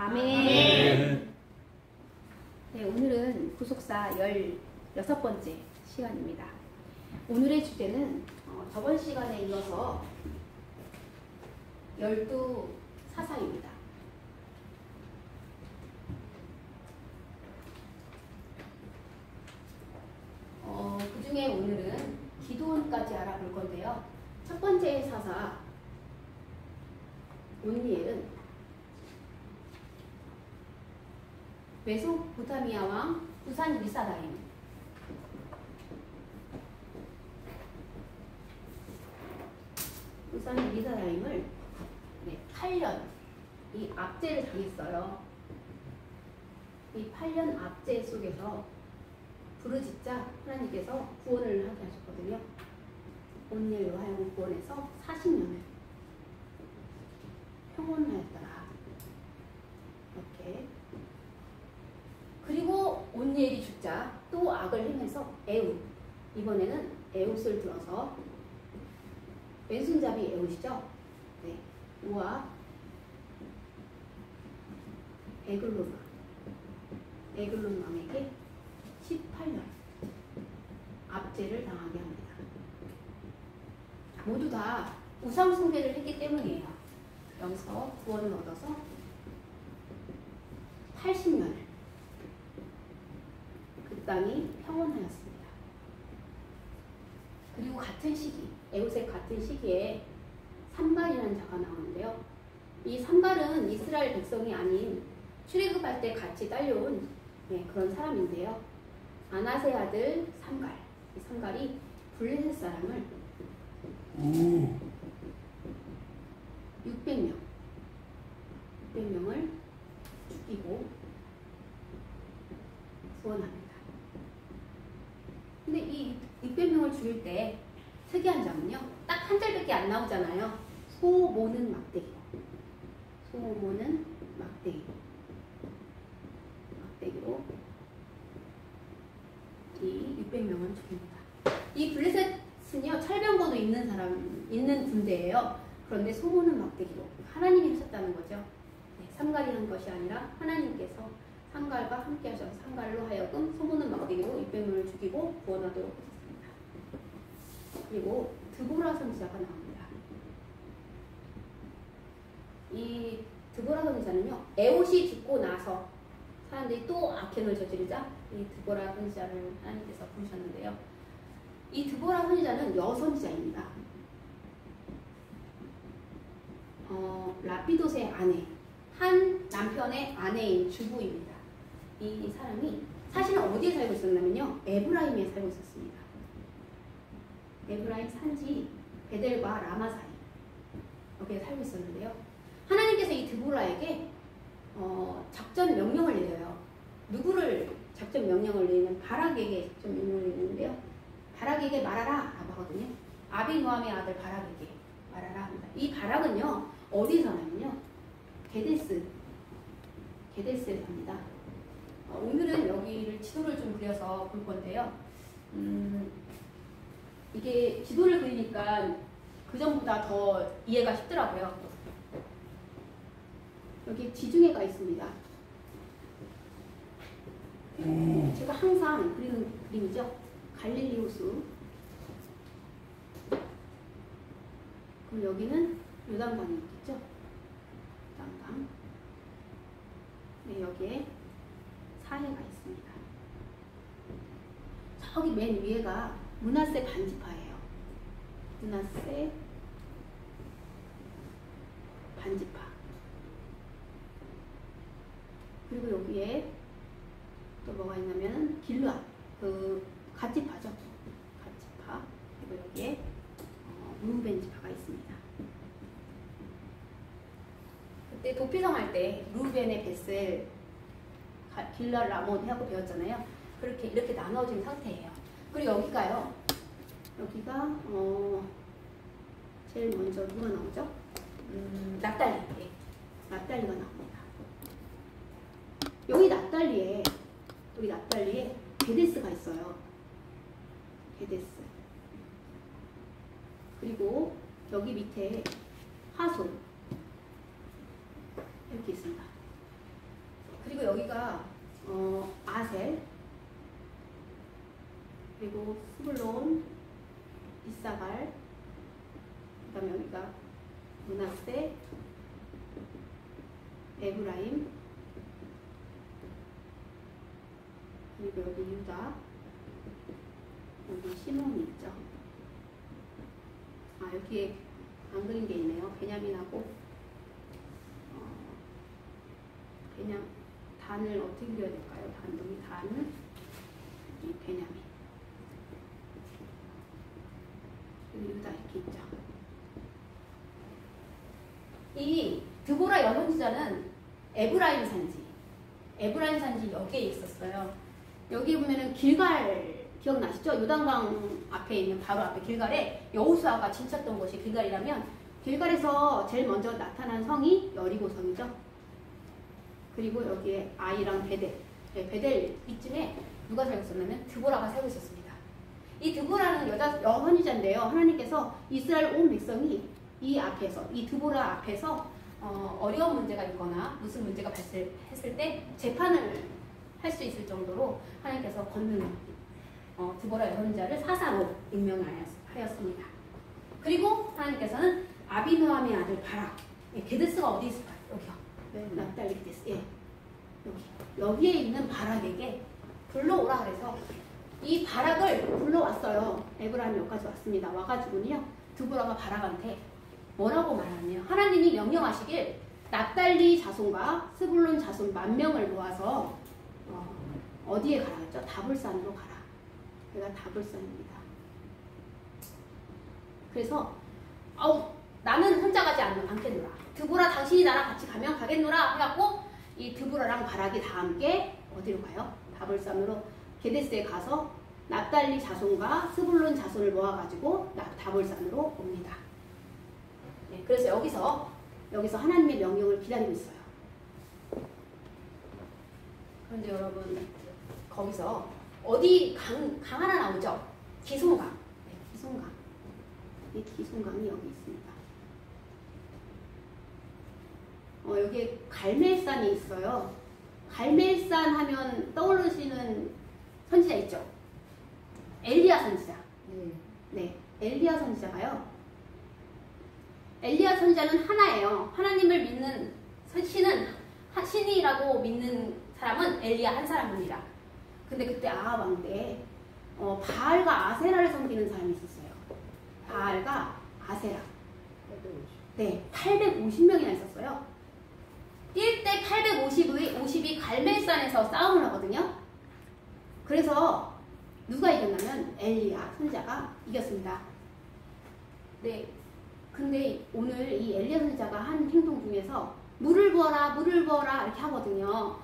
아멘. 네, 오늘은 구속사 16번째 시간입니다. 오늘의 주제는 저번 시간에 이어서 12사사입니다. 그 중에 오늘은 기드온까지 알아볼 건데요. 첫 번째 사사 온니엘은 메소포타미아 왕 우산 리사다임, 우산 리사다임을 8년 이 압제를 당했어요. 이 8년 압제 속에서 부르짖자 하나님께서 구원을 하게 하셨거든요. 온니엘로 하여금 구원해서 40년을 평온하였더라. 이렇게. 그리고 온니엘이 죽자 또 악을 행해서 에웃, 이번에는 에웃을 들어서 왼손잡이 에웃이죠. 네. 우와 에글론 왕에게 18년 압제를 당하게 합니다. 모두 다 우상 숭배를 했기 때문이에요. 여기서 구원을 얻어서 80년을 그 땅이 평온하였습니다. 그리고 같은 시기, 에웃의 같은 시기에 산발이라는 자가 나오는데요. 이 산발은 이스라엘 백성이 아닌 출애굽할 때 같이 딸려온 그런 사람인데요. 아낫의 아들 삼갈, 이 삼갈이 블레셋 사람을 600명을 죽이고 구원합니다. 근데 이 600명을 죽일 때 특이한 점은요, 딱 한 절밖에 안 나오잖아요. 소모는 막대기로 이 600명을 죽입니다. 이 블레셋은요, 철병거도 있는 군대예요. 그런데 소모는 막대기로 하나님이 하셨다는 거죠. 삼갈이 한 것이 아니라 하나님께서 삼갈과 함께 하셔서 삼갈로 하여금 소모는 막대기로 600명을 죽이고 구원하도록 하셨습니다. 그리고 드보라 선지자가 나옵니다. 이 드보라 선지자는요, 에옷이 죽고 나서 사람들이 또 악행을 저지르자 이 드보라 선지자를 하나님께서 부르셨는데요. 이 드보라 선지자는 여선지자입니다. 라피도스의 아내, 한 남편의 아내인 주부입니다. 이 사람이 사실은 어디에 살고 있었냐면요, 에브라임에 살고 있었습니다. 에브라임 산지 베델과 라마 사이, 여기에 살고 있었는데요. 하나님께서 이 드보라에게 작전 명령을 내려요. 누구를 작전 명령을 내리면 바락에게 작전 명령을 내리는데요. 바락에게 말하라 라고 하거든요. 아비노함의 아들 바락에게 말하라 합니다. 이 바락은요, 어디에 사냐면요, 게데스에 삽니다. 오늘은 여기를 지도를 좀 그려서 볼 건데요. 이게 지도를 그리니까 그전보다 더 이해가 쉽더라고요. 여기 지중해가 있습니다. 제가 항상 그리는 그림이죠. 갈릴리 호수. 그럼 여기는 요단강이 있겠죠. 요단강. 네, 여기에 사해가 있습니다. 저기 맨 위에가 므낫세 반지파예요. 므낫세 반지파. 그리고 여기에 또 뭐가 있냐면 길르앗, 그 갓지파죠. 갓지파. 그리고 여기에 루벤 지파가 있습니다. 그때 도피성 할 때 루벤의 베셀, 길르앗, 라몬 하고 배웠잖아요. 그렇게 이렇게 나눠진 상태예요. 그리고 여기가요. 여기가 제일 먼저 누가 나오죠? 납달리. 납달리가 나옵니다. 여기 납달리에 게데스가 있어요. 게데스. 그리고 여기 밑에 하솔 이렇게 있습니다. 여기가 아셀, 그리고 스불론, 이사갈, 그 다음에 여기가 므낫세, 에브라임, 그리고 여기 유다, 여기 시몬이 있죠. 아, 여기에 안 그린 게 있네요. 베냐민하고 그냥 단을 어떻게 그려야 될까요? 단동이 단은 이 베냐민, 그리고 유다 이렇게 있죠. 이 드보라 여선지자는 에브라임 산지 여기에 있었어요. 여기 보면은 길갈 기억나시죠? 요단강 앞에 있는 바로 앞에 길갈에 여호수아가 진쳤던 곳이 길갈이라면 길갈에서 제일 먼저 나타난 성이 여리고성이죠. 그리고 여기에 아이랑 베델, 베델 이쯤에 누가 살고 있었냐면 드보라가 살고 있었습니다. 이 드보라는 여선지자인데요. 하나님께서 이스라엘 온 백성이 이 앞에서, 이 드보라 앞에서 어려운 문제가 있거나 무슨 문제가 발생했을 때 재판을 할 수 있을 정도로 하나님께서 권능 드보라 여선지자를 사사로 임명하였습니다. 그리고 하나님께서는 아비노함의 아들 바락, 게데스가 어디 있을까요? 여기요. 네, 납달리 게데스. 예, 여기에 있는 바락에게 불러오라 그래서 이 바락을 불러왔어요. 에브라임이 여기까지 왔습니다. 와가지고는요, 드보라가 바락한테 뭐라고 말하냐면 하나님이 명령하시길 납달리 자손과 스불론 자손 10,000명을 모아서 어디에 가라 했죠? 다볼산으로 가라. 여기가 다볼산입니다. 그래서 나는 혼자 가지 않겠노라. 드보라 당신이 나랑 같이 가면 가겠노라 해갖고 이 드보라랑 바락이 다 함께 어디로 가요? 다볼산으로 게데스에 가서 납달리 자손과 스불론 자손을 모아가지고 다볼산으로 옵니다. 네, 그래서 여기서 하나님의 명령을 기다리고 있어요. 그런데 여러분 거기서 어디 강 하나 나오죠? 기송강. 네, 기송강. 이 기송강이 여기 있습니다. 여기에 갈멜산이 있어요. 갈멜산 하면 떠오르시는 선지자 있죠? 엘리야 선지자. 네, 엘리야 선지자가요. 엘리야 선지자는 하나예요. 하나님을 믿는 신이라고 믿는 사람은 엘리야 한 사람입니다. 근데 그때 아합 왕 때 바알과 아세라를 섬기는 사람이 있었어요. 바알과 아세라. 네, 850명이나 있었어요. 뛸 때 850이 갈멜산에서 싸움을 하거든요. 그래서 누가 이겼냐면 엘리야 선지자가 이겼습니다. 네. 근데 오늘 이 엘리야 선지자가 한 행동 중에서 물을 부어라 이렇게 하거든요.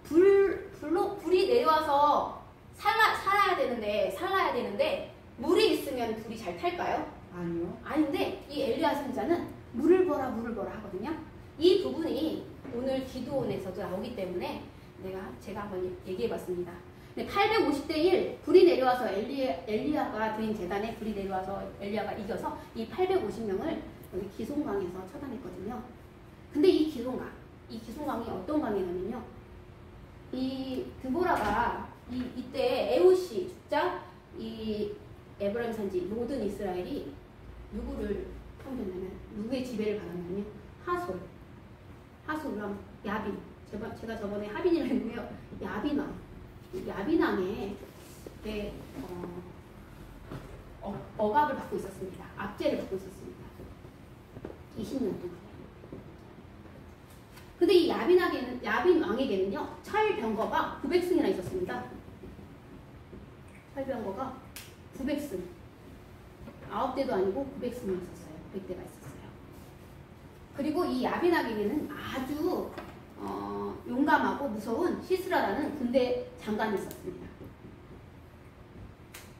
불이 내려와서 살아야 되는데 물이 있으면 불이 잘 탈까요? 아니요. 아닌데 이 엘리야 선지자는 물을 부어라 하거든요. 이 부분이 오늘 기도원에서도 나오기 때문에 제가 한번 얘기해봤습니다. 850대 1 불이 내려와서 엘리야가 드린 재단에 불이 내려와서 엘리야가 이겨서 이 850명을 여기 기송강에서 처단했거든요. 근데 이 기송강이 어떤 강이냐면요, 이 드보라가 이때 에훗이 죽자 이 에브라임 산지 모든 이스라엘이 누구를 섬겼냐면 누구의 지배를 받았냐면요, 하솔람 야빈. 제가 저번에 하빈이라고 했고요. 야빈왕의 억압을 받고 있었습니다. 압제를 받고 있었습니다. 20년 동안. 근데 이 야빈왕에게는요, 철병거가 900승이나 있었습니다. 철병거가 900승. 9대도 아니고 900승이 있었어요. 900대가 있었어요. 그리고 이 야빈왕에게는 아주 용감하고 무서운 시스라라는 군대 장관이 있었습니다.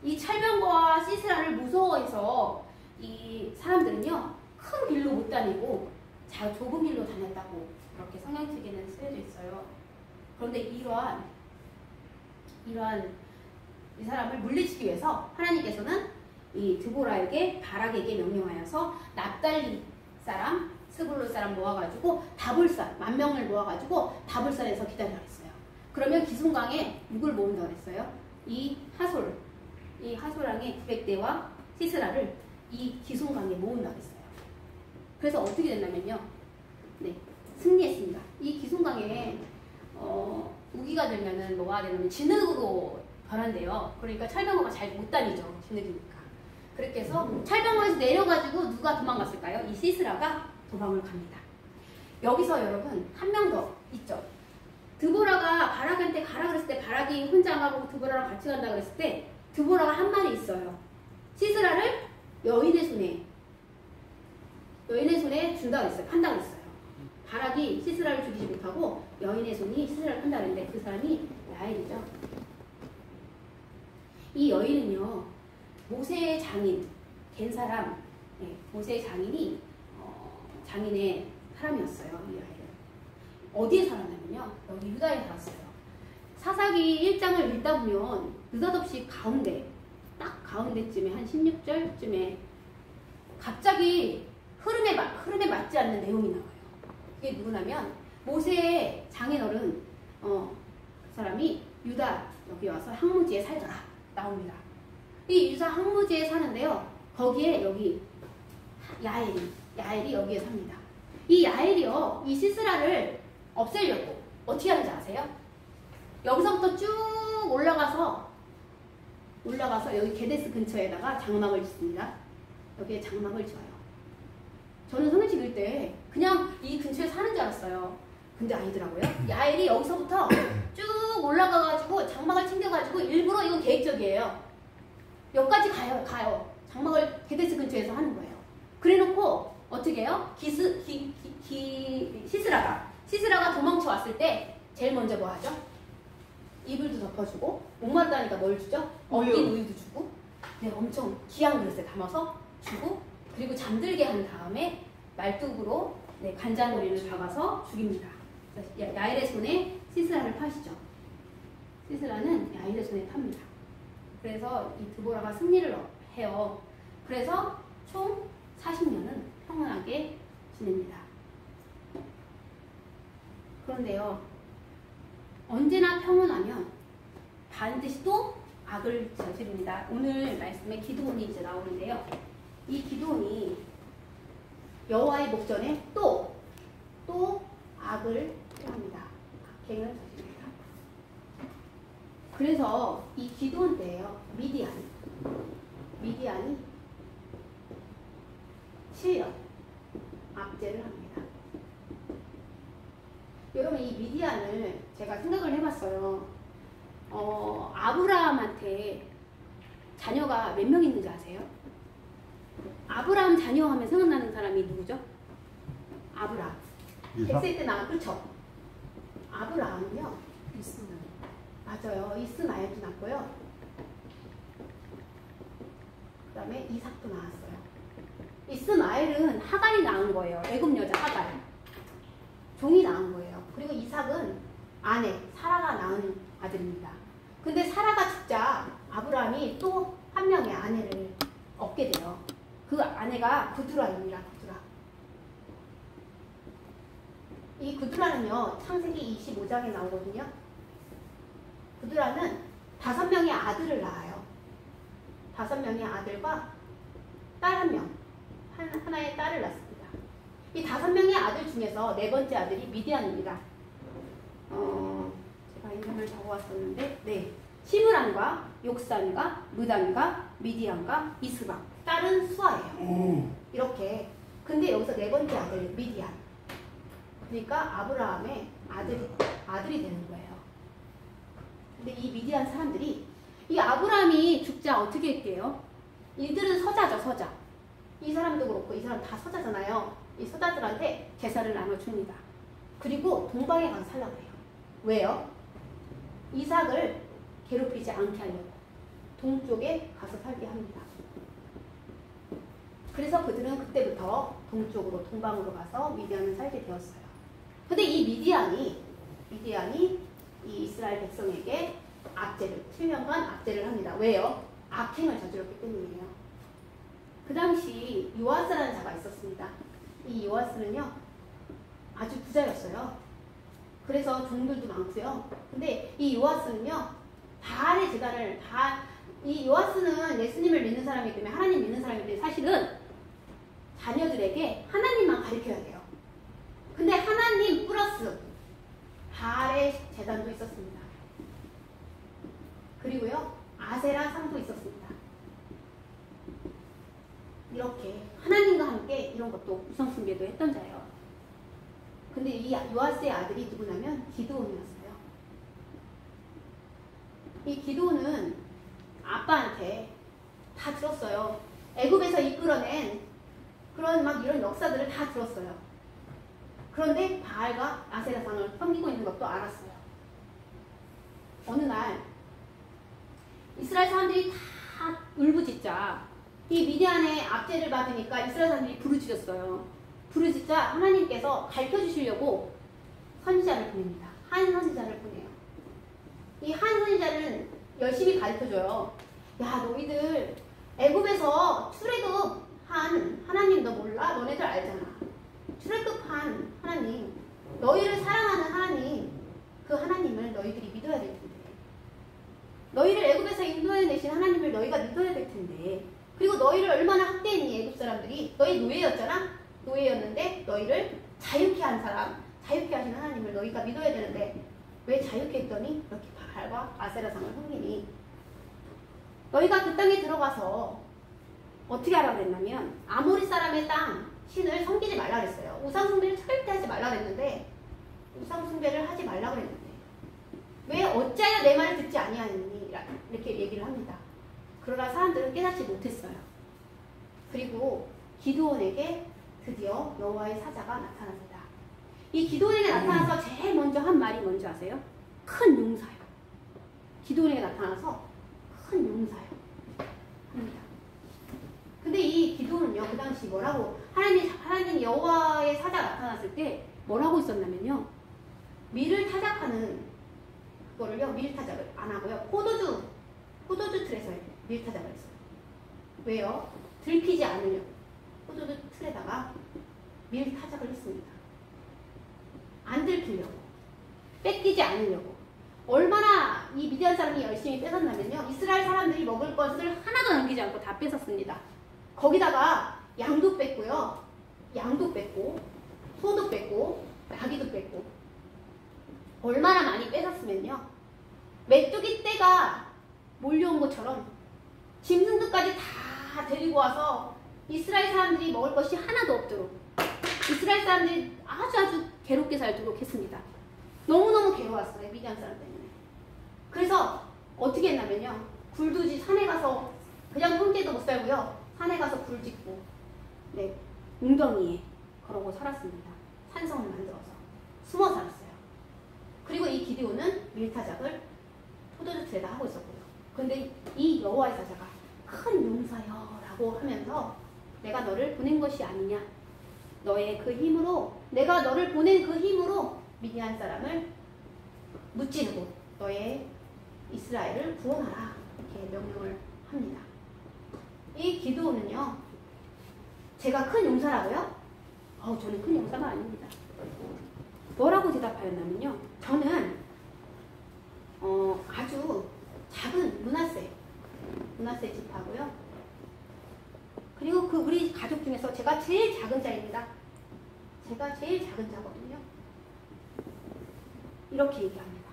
이 철병거와 시스라를 무서워해서 이 사람들은요, 큰 길로 못 다니고 좁은 길로 다녔다고 그렇게 성경책에는 쓰여져 있어요. 그런데 이러한 이 사람을 물리치기 위해서 하나님께서는 이 드보라에게 바락에게 명령하여서 납달리 사람, 스불론 사람 모아가지고 다볼산 10,000명을 모아가지고 다볼산에서 기다리라 했어요. 그러면 기순강에 누굴 모은다고 그랬어요? 이 하솔왕의 900대와 시스라를 이 기순강에 모은다고 했어요. 그래서 어떻게 됐냐면요. 네, 승리했습니다. 이 기순강에 우기가 되면은 뭐가 되냐면 진흙으로 변한대요. 그러니까 철병호가 잘 못 다니죠. 진흙이니까. 그렇게 해서 철병호에서 내려가지고 누가 도망갔을까요? 이 시스라가 도망을 갑니다. 여기서 여러분 한 명 더 있죠. 드보라가 바락한테 가라 그랬을 때 바락이 혼자 안 가고 드보라랑 같이 간다 그랬을 때 드보라가 한 말이 있어요. 시스라를 여인의 손에 준다고 했어요. 판다고 했어요. 바락이 시스라를 죽이지 못하고 여인의 손이 시스라를 판다고 했는데 그 사람이 야엘이죠. 이 여인은요. 모세의 장인, 된 사람, 네, 모세의 장인이 장인의 사람이었어요. 이 야엘은. 어디에 살았냐면요. 여기 유다에 살았어요. 사사기 1장을 읽다 보면 느닷없이 딱 가운데쯤에 한 16절쯤에 갑자기 흐름에 맞지 않는 내용이 나와요. 그게 누구냐면 모세의 장인어른 그 사람이 유다 여기 와서 항무지에 살더라 나옵니다. 이 유다 항무지에 사는데요. 거기에 여기 야엘이 여기에 삽니다. 이 야엘이요. 이 시스라를 없애려고 어떻게 하는지 아세요? 여기서부터 쭉 올라가서 여기 게데스 근처에다가 장막을 짓습니다. 여기에 장막을 지어요. 저는 성경 읽을 때 그냥 이 근처에 사는 줄 알았어요. 근데 아니더라고요. 야엘이 여기서부터 쭉 올라가가지고 장막을 챙겨가지고 일부러 이건 계획적이에요. 여기까지 가요. 장막을 게데스 근처에서 하는 거예요. 그래놓고 어떻게 해요? 시스라가 도망쳐 왔을 때 제일 먼저 뭐 하죠? 이불도 덮어주고 목마르다니까 뭘 주죠? 엉킨 우유도 주고 네, 엄청 귀한 그릇에 담아서 주고 그리고 잠들게 한 다음에 말뚝으로 네, 간장오리를 박아서 죽입니다. 야엘의 손에 시스라를 파시죠. 시스라는 야엘의 손에 팝니다. 그래서 이 드보라가 승리를 해요. 그래서 총 40년은 평안하게 지냅니다. 그런데요. 언제나 평온하면 반드시 또 악을 저지릅니다. 오늘 말씀에 기드온이 이제 나오는데요. 이 기드온이 여호와의 목전에 또 악을 합니다. 악행을 저지릅니다. 그래서 이 기드온 때예요. 미디안이 7년 압제를 합니다. 여러분 이 미디안을 제가 생각을 해봤어요. 아브라함한테 자녀가 몇 명 있는지 아세요? 아브라함 자녀 하면 생각나는 사람이 누구죠? 아브라함. 100세 때 나왔 그렇죠? 아브라함은요. 이스마엘. 맞아요. 이스마엘도 낳고요. 그 다음에 이삭도 낳았어요. 이스마엘은 하갈이 낳은 거예요. 애굽 여자 하갈. 종이 낳은 거예요. 그리고 이삭은 아내 사라가 낳은 아들입니다. 근데 사라가 죽자 아브라함이 또 한 명의 아내를 얻게 돼요. 그 아내가 구두라입니다. 이 구두라는요. 창세기 25장에 나오거든요. 구두라는 5명의 아들을 낳아요. 5명의 아들과 딸 1명. 하나의 딸을 낳습니다. 이 5명의 아들 중에서 4번째 아들이 미디안입니다. 제가 이름을 적어왔었는데, 네. 시므란과 욕산과 무단과 미디안과 이스박. 딸은 수아예요. 이렇게. 근데 여기서 4번째 아들 미디안. 그러니까 아브라함의 아들이 되는 거예요. 근데 이 미디안 사람들이 이 아브라함이 죽자 어떻게 할게요? 이들은 서자죠. 이 사람도 그렇고 이 사람 다 서자잖아요. 이 서자들한테 제사를 나눠줍니다. 그리고 동방에 가서 살라고 해요. 왜요? 이삭을 괴롭히지 않게 하려고 동쪽에 가서 살게 합니다. 그래서 그들은 그때부터 동쪽으로 동방으로 가서 미디안을 살게 되었어요. 근데 이 미디안이 이 이스라엘 백성에게 7년간 압제를 합니다. 왜요? 악행을 저질렀기 때문이에요. 그 당시 요아스라는 자가 있었습니다. 이 요아스는요 아주 부자였어요. 그래서 종들도 많고요. 근데 이 요아스는요, 바알의 제단을 이 요아스는 예수님을 믿는 사람이기 때문에, 하나님 믿는 사람이기 때문에 사실은 자녀들에게 하나님만 가르쳐야 돼요. 근데 하나님 플러스 바알의 제단도 있었습니다. 그리고요, 아세라 상도 있었습니다. 이렇게 하나님과 함께 이런 것도 우상숭배도 했던 자예요. 근데 이 요아스의 아들이 누구냐면 기드온이었어요. 이 기드온은 아빠한테 다 들었어요. 애굽에서 이끌어낸 그런 막 이런 역사들을 다 들었어요. 그런데 바알과 아세라상을 섬기고 있는 것도 알았어요. 어느 날 이스라엘 사람들이 다 울부짖자 이 미디안의 압제를 받으니까 이스라엘 사람들이 부르짖었어요. 부르짖자 하나님께서 가르쳐주시려고 선지자를 보냅니다. 한 선지자를 보내요. 이 한 선지자는 열심히 가르쳐줘요. 야, 너희들 애굽에서 출애굽한 하나님 너 몰라? 너네들 알잖아. 출애굽한 하나님, 너희를 사랑하는 하나님, 그 하나님을 너희들이 믿어야 될 텐데, 너희를 애굽에서 인도해내신 하나님을 너희가 믿어야 될 텐데, 그리고 너희를 얼마나 학대했니? 애굽 사람들이 너희 노예였잖아? 노예였는데 너희를 자유케 한 사람, 자유케 하신 하나님을 너희가 믿어야 되는데 왜 자유케 했더니 이렇게 바알과 아세라상을 섬기니? 너희가 그 땅에 들어가서 어떻게 하라고 그랬냐면 아모리 사람의 땅 신을 섬기지 말라 그랬어요. 우상숭배를 절대 하지 말라 그랬는데, 우상숭배를 하지 말라 그랬는데 왜 어찌하여 내 말을 듣지 아니하느니? 이렇게 얘기를 합니다. 그러나 사람들은 깨닫지 못했어요. 그리고 기드온에게 드디어 여호와의 사자가 나타납니다. 이 기드온에게 나타나서 제일 먼저 한 말이 뭔지 아세요? 큰 용사요. 기드온에게 나타나서 큰 용사요 합니다. 근데 이 기드온은요, 그 당시 뭐라고, 하나님 여호와의 사자가 나타났을 때 뭐라고 있었냐면요, 밀을 타작하는 그거를요, 밀 타작을 안 하고요, 포도주 틀에서 밀 타작을 했어요. 왜요? 들키지 않으려고 포도주 틀에다가 밀 타작을 했습니다. 안 들키려고, 뺏기지 않으려고. 얼마나 이 미디안 사람이 열심히 뺏었냐면요, 이스라엘 사람들이 먹을 것을 하나도 남기지 않고 다 뺏었습니다. 거기다가 양도 뺏고요, 양도 뺏고, 소도 뺏고, 나귀도 뺏고. 얼마나 많이 뺏었으면요, 메뚜기 떼가 몰려온 것처럼 짐승들까지 다 데리고 와서 이스라엘 사람들이 먹을 것이 하나도 없도록, 이스라엘 사람들이 아주 괴롭게 살도록 했습니다. 너무너무 괴로웠어요, 미디안 사람 때문에. 그래서 어떻게 했냐면요, 굴두지 산에 가서 그냥 혼자도 못 살고요, 산에 가서 굴 짓고, 네, 웅덩이에 그러고 살았습니다. 산성을 만들어서 숨어 살았어요. 그리고 이 기드온은 밀타작을 포도주 틀에다 하고 있었고요. 근데 이 여호와의 사자가 큰 용사여 라고 하면서 내가 너를 보낸 것이 아니냐, 너의 그 힘으로, 내가 너를 보낸 그 힘으로 미디안 사람을 무찌르고 너의 이스라엘을 구원하라, 이렇게 명령을 합니다. 이 기드온은요, 제가 큰 용사라고요? 저는 큰 용사가 아닙니다. 뭐라고 대답하였냐면요, 저는 아주 작은 문하세 지파고요, 그리고 그 우리 가족 중에서 제가 제일 작은 자입니다. 제가 제일 작은 자거든요. 이렇게 얘기합니다.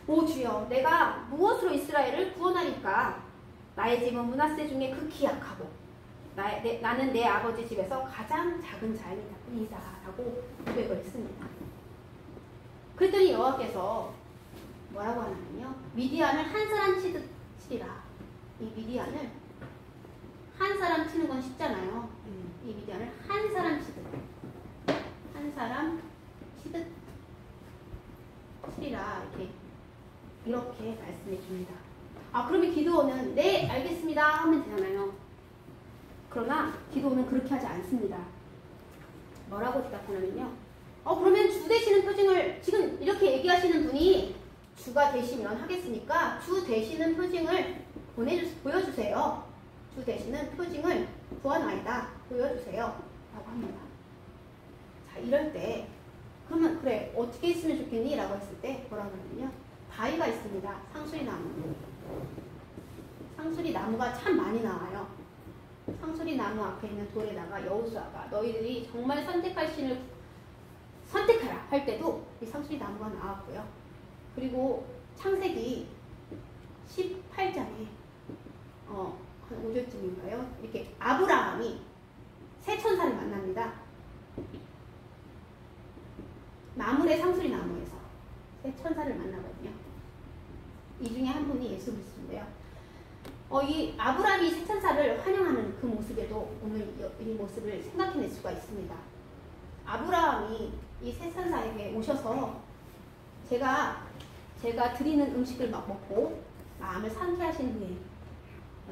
오 주여, 내가 무엇으로 이스라엘을 구원하니까? 나의 집은 문하세 중에 극히 약하고 나는 내 아버지 집에서 가장 작은 자이다 라고 고백을 했습니다. 그랬더니 여호와께서 뭐라고 하냐면요, 미디안을 한 사람 치리라. 이 미디안을 한 사람 치는 건 쉽잖아요. 이 미디안을 한 사람 치듯 치리라, 이렇게 말씀해 줍니다. 그러면 기드온은 네 알겠습니다 하면 되잖아요. 그러나 기드온은 그렇게 하지 않습니다. 뭐라고 대답하냐면요, 그러면 주 되시는 표징을, 지금 이렇게 얘기하시는 분이 주가 되시면 하겠으니까 주 되시는 표징을 보여주세요. 주 되시는 표징을 구하나이다, 보여주세요 라고 합니다. 자, 이럴 때 그러면 그래 어떻게 했으면 좋겠니? 라고 했을 때 뭐라 그러냐면요. 바위가 있습니다. 상수리 나무. 상수리 나무가 참 많이 나와요. 상수리 나무 앞에 있는 돌에다가 여호수아가 너희들이 정말 선택할 신을 선택하라 할 때도 이 상수리 나무가 나왔고요. 그리고 창세기 18장에 한 5절쯤인가요? 이렇게 아브라함이 새 천사를 만납니다. 마물의 상수리 나무에서 새 천사를 만나거든요. 이 중에 한 분이 예수 그리스도인데요. 이 아브라함이 새 천사를 환영하는 그 모습에도 오늘 이 모습을 생각해낼 수가 있습니다. 아브라함이 이 새 천사에게 오셔서 제가 드리는 음식을 막 먹고 마음을 상쾌하신 후에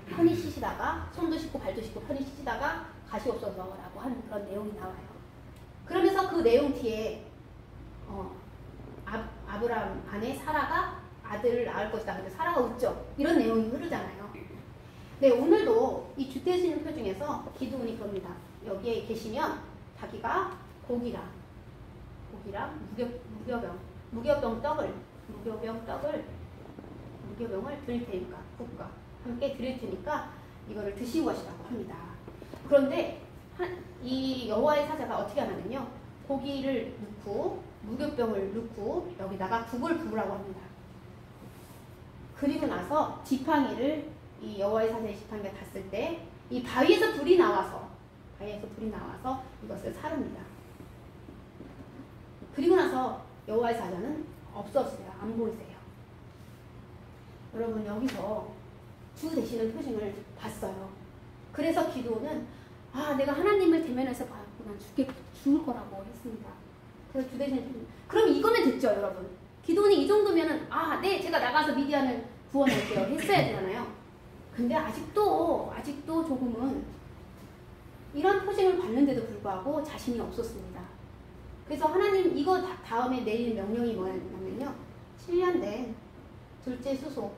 편히 쉬시다가 손도 씻고 발도 씻고 편히 쉬시다가 가시옵소서라고 하는 그런 내용이 나와요. 그러면서 그 내용 뒤에 아브라함 아내 사라가 아들을 낳을 것이다. 근데 사라가 웃죠. 이런 내용이 흐르잖아요. 네, 오늘도 이 주태신표 중에서 기도원이 그럽니다. 여기에 계시면 자기가 고기랑 무교병을 드릴 테니까 국과 함께 드릴 테니까 이거를 드시고 가시라고 합니다. 그런데 이 여호와의 사자가 어떻게 하냐면요. 고기를 넣고 무교병을 넣고 여기다가 국을 부으라고 합니다. 그리고 나서 지팡이를 이 여호와의 사자의 지팡이가 닿았을 때 이 바위에서 불이 나와서 이것을 사릅니다. 그리고 나서 여호와의 사자는 없었어요. 안 보이세요. 여러분 여기서 주 되시는 표징을 봤어요. 그래서 기도는 내가 하나님을 대면해서 받고 난 죽을 거라고 했습니다. 그래서 주 되시는 표징. 그럼 이거면 됐죠, 여러분. 기도원이 이 정도면은 네, 제가 나가서 미디안을 구원할게요 했어야 되잖아요. 근데 아직도 조금은 이런 표징을 받는데도 불구하고 자신이 없었습니다. 그래서 하나님 이거 다음에 내릴 명령이 뭐냐면요. 7년 된 둘째 수소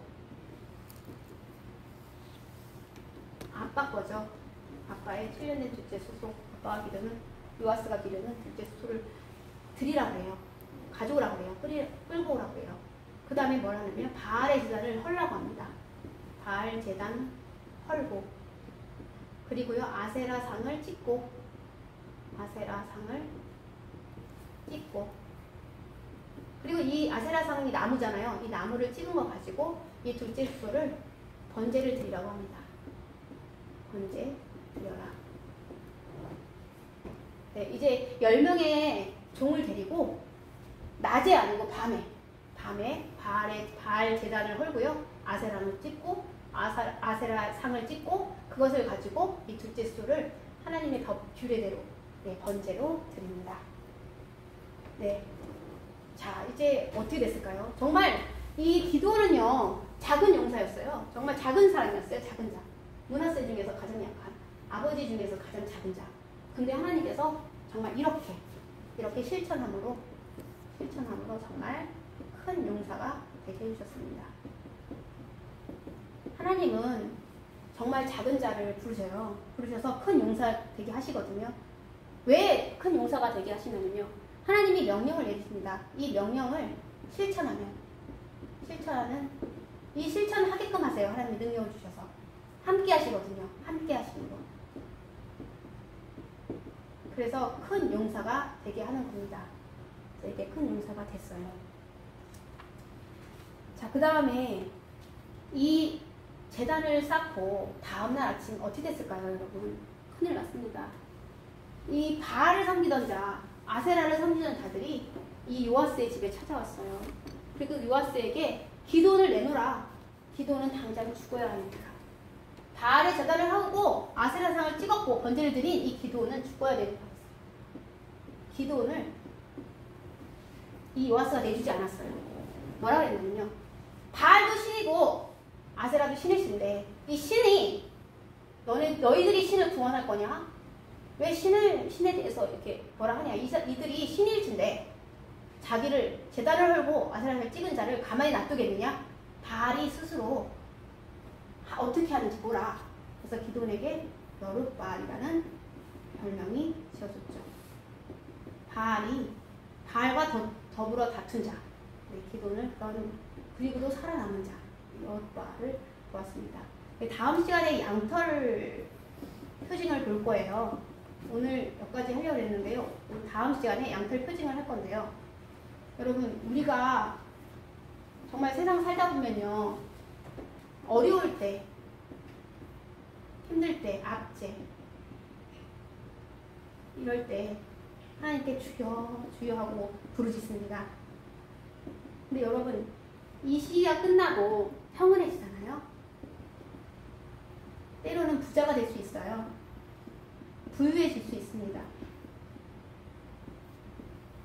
아빠 거죠. 아빠의 7년 된 둘째 수소 아빠가 기르는 요아스가 기르는 둘째 수소를 드리라고 해요. 가져오라고 해요. 끌고 오라고 해요. 그 다음에 뭘 하냐면 바알의 제단을 헐라고 합니다. 바알 제단 헐고 그리고요 아세라 상을 찍고 그리고 이 아세라 상이 나무잖아요. 이 나무를 찍은 거 가지고 이 둘째 수소를 번제를 드리라고 합니다. 번제 드려라. 네, 이제 10명의 종을 데리고 낮에 아니고 밤에 바알 제단을 헐고요. 아세라를 찍고 아세라 상을 찍고 그것을 가지고 이 둘째 수소를 하나님의 규례대로 번제로 드립니다. 네. 자, 이제 어떻게 됐을까요? 정말 이 기도는요, 작은 용사였어요. 정말 작은 사람이었어요. 작은 자. 문하세 중에서 가장 약한, 아버지 중에서 가장 작은 자. 근데 하나님께서 정말 이렇게 실천함으로 정말 큰 용사가 되게 해주셨습니다. 하나님은 정말 작은 자를 부르셔서 큰 용사 되게 하시거든요. 왜 큰 용사가 되게 하시냐면요. 하나님이 명령을 내리십니다. 이 명령을 실천하는 이 실천하게끔 하세요. 하나님이 능력을 주셔서 함께 하시거든요. 함께 하시는 거. 그래서 큰 용사가 되게 하는 겁니다. 이렇게 큰 용사가 됐어요. 자, 그 다음에 이 제단을 쌓고 다음날 아침 어떻게 됐을까요, 여러분? 큰일 났습니다. 이 바알을 섬기던 자, 아세라를 섬기던 자들이 이 요아스의 집에 찾아왔어요. 그리고 요아스에게 기도원을 내놓으라. 기도원은 당장 죽어야 합니다. 바알의 제단을 하고 아세라상을 찍었고 번제를 드린 이 기도원은 죽어야 됩니다. 기도원을 이 요아스가 내주지 않았어요. 뭐라 그랬냐면요. 바알도 신이고 아세라도 신이신데 이 신이 너희들이 신을 구원할 거냐? 왜 신에 대해서 이렇게 뭐라 하냐? 이들이 신일진데 자기를 제단을 헐고 아세라를 찍은 자를 가만히 놔두겠느냐? 바알이 스스로 어떻게 하는지 보라. 그래서 기도원에게 여룻바알이라는 별명이 지어졌죠. 바알이 바알과 더불어 다툰 자, 네, 기도는 그리고도 살아남은 자, 여호와를 보았습니다. 다음 시간에 양털 표징을 볼 거예요. 오늘 몇 가지 하려고 했는데요. 다음 시간에 양털 표징을 할 건데요. 여러분, 우리가 정말 세상 살다 보면요, 어려울 때, 힘들 때, 압제, 이럴 때 하나님께 주여 주여 하고 부르짖습니다. 근데 여러분, 이 시기가 끝나고 평온해지잖아요. 때로는 부자가 될 수 있어요. 부유해질 수 있습니다.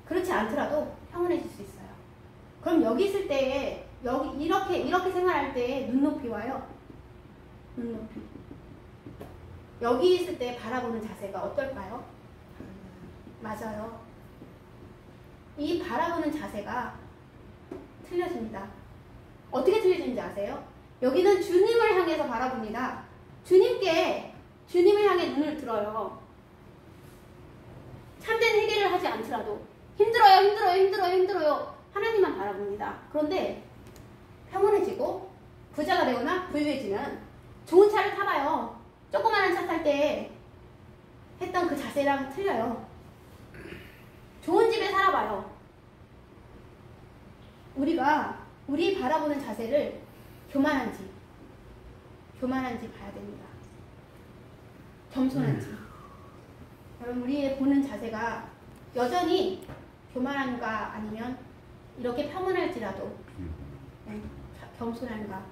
그렇지 않더라도 평온해질 수 있어요. 그럼 여기 있을 때에 이렇게 생활할 때 눈높이 와요. 눈높이. 여기 있을 때 바라보는 자세가 어떨까요? 맞아요. 이 바라보는 자세가 틀려집니다. 어떻게 틀려지는지 아세요? 여기는 주님을 향해서 바라봅니다. 주님을 향해 눈을 들어요. 참된 해결을 하지 않더라도 힘들어요. 하나님만 바라봅니다. 그런데 평온해지고 부자가 되거나 부유해지면 좋은 차를 타봐요. 조그마한 차 탈 때 했던 그 자세랑 틀려요. 좋은 집에 살아봐요. 우리 바라보는 자세를 교만한지 봐야 됩니다. 겸손한지. 여러분, 우리의 보는 자세가 여전히 교만한가 아니면 이렇게 평온할지라도 겸손한가,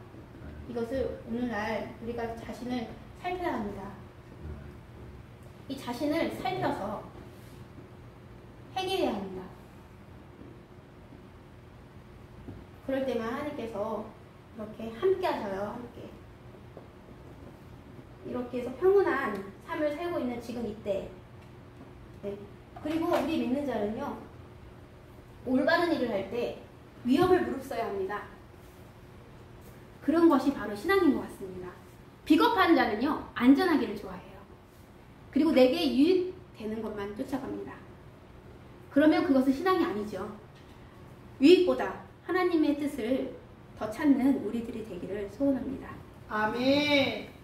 이것을 오늘날 우리가 자신을 살펴야 합니다. 이 자신을 살펴서 해결해야 합니다. 그럴 때만 하나님께서 이렇게 함께 하셔요. 함께. 이렇게 해서 평온한 삶을 살고 있는 지금 이때. 네. 그리고 우리 믿는 자는요, 올바른 일을 할 때 위험을 무릅써야 합니다. 그런 것이 바로 신앙인 것 같습니다. 비겁한 자는요, 안전하기를 좋아해요. 그리고 내게 유익되는 것만 쫓아갑니다. 그러면 그것은 신앙이 아니죠. 유익보다 하나님의 뜻을 더 찾는 우리들이 되기를 소원합니다. 아멘.